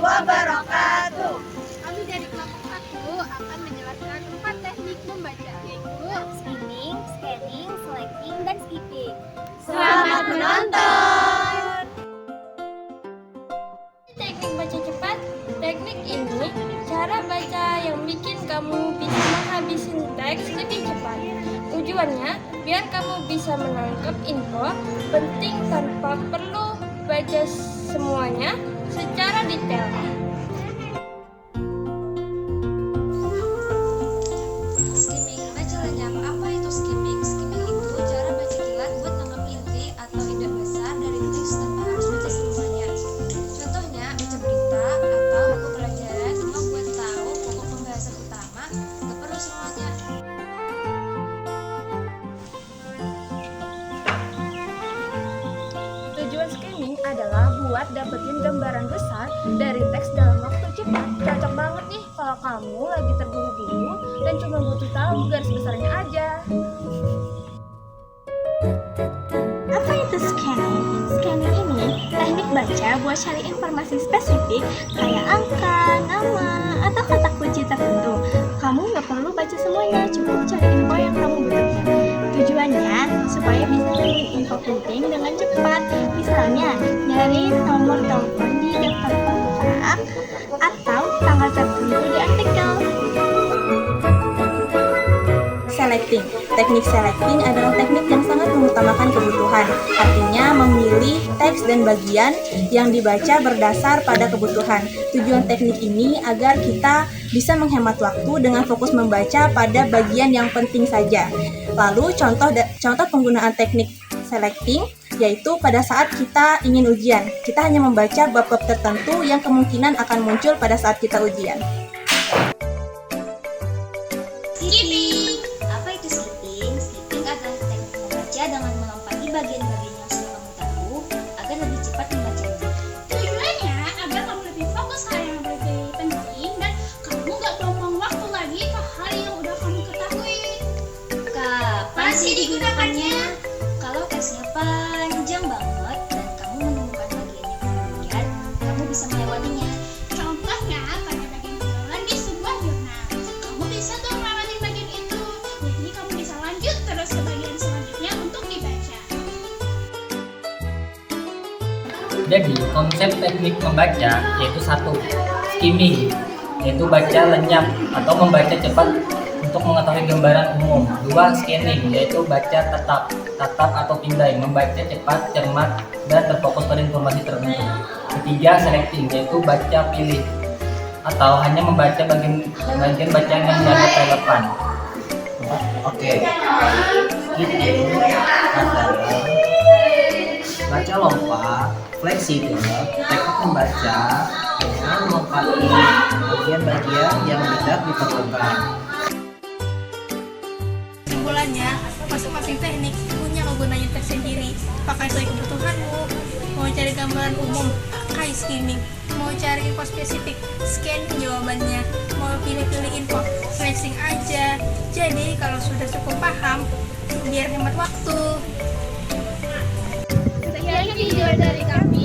wabarakatuh. Kami dari kelompok 1 akan menjelaskan 4 teknik membaca, yaitu skimming, scanning, selecting, dan skipping. Selamat menonton. Teknik baca cepat. Teknik ini cara baca yang bikin kamu bisa menghabisin teks lebih cepat. Tujuannya biar kamu bisa menangkap info penting tanpa perlu baca semuanya secara detail. Skimming, baca lenyap. Apa itu skimming? Skimming itu cara baca kilat buat nangkap inti atau ide besar dari teks tanpa harus baca semuanya. Contohnya, baca berita atau buku pelajaran cuma buat tahu pokok pembahasan utama, nggak perlu semuanya. Tujuan skimming adalah buat dapetin gambaran besar dari teks dalam waktu cepat. Cocok banget nih kalau kamu lagi terburu-buru dan cuma butuh tahu garis besarnya aja. Apa itu scanning? Scanning ini teknik baca buat cari informasi spesifik kayak angka, nama, atau kata kunci tertentu. Kamu nggak perlu baca semuanya, cukup cari info yang kamu butuhkan. Tujuannya supaya bisa cari info penting dengan cepat. Misalnya, nyari nomor telepon di daftar kontak atau tanggal tertentu di artikel. Selecting. Teknik selecting adalah teknik yang sangat mengutamakan kebutuhan. Artinya memilih teks dan bagian yang dibaca berdasar pada kebutuhan. Tujuan teknik ini agar kita bisa menghemat waktu dengan fokus membaca pada bagian yang penting saja. Lalu contoh penggunaan teknik selecting yaitu pada saat kita ingin ujian. Kita hanya membaca bab-bab tertentu yang kemungkinan akan muncul pada saat kita ujian. Skipping. Apa itu skipping? Skipping adalah teknik membaca dengan melompati bagian-bagian yang sudah kamu tahu agar lebih cepat membacanya. tujuannya agar kamu lebih fokus hal yang lebih penting dan kamu nggak buang waktu lagi ke hal yang udah kamu ketahui. Kapan sih digunakannya? Kalau teksnya panjang banget dan kamu menemukan bagian yang kemudian, kamu bisa melewatinya. Contohnya pada bagian pergaulan di sebuah jurnal. Kamu bisa tuh ngelewatin bagian itu, jadi kamu bisa lanjut terus ke bagian selanjutnya untuk dibaca. Jadi, konsep teknik membaca yaitu 1. Skimming, yaitu baca lenyap atau membaca cepat untuk mengetahui gambaran umum. 2. Scanning, yaitu baca tatap atau pindai, membaca cepat, cermat, dan terfokus pada informasi tertentu. 3. Selecting, yaitu baca pilih atau hanya membaca bagian bacaan yang dianggap relevan. Oke. Skipping adalah baca lompat, fleksibel, teknik membaca dengan melompati bagian-bagian yang tidak diperlukan. Kesimpulannya, masing-masing teknik punya kegunaan tersendiri. Pakai sesuai kebutuhanmu. Mau cari gambaran umum, pakai skimming. Mau cari info spesifik, scan jawabannya. Mau pilih-pilih info, flexing aja. Jadi kalau sudah cukup paham, biar hemat waktu. Sekian video dari kami.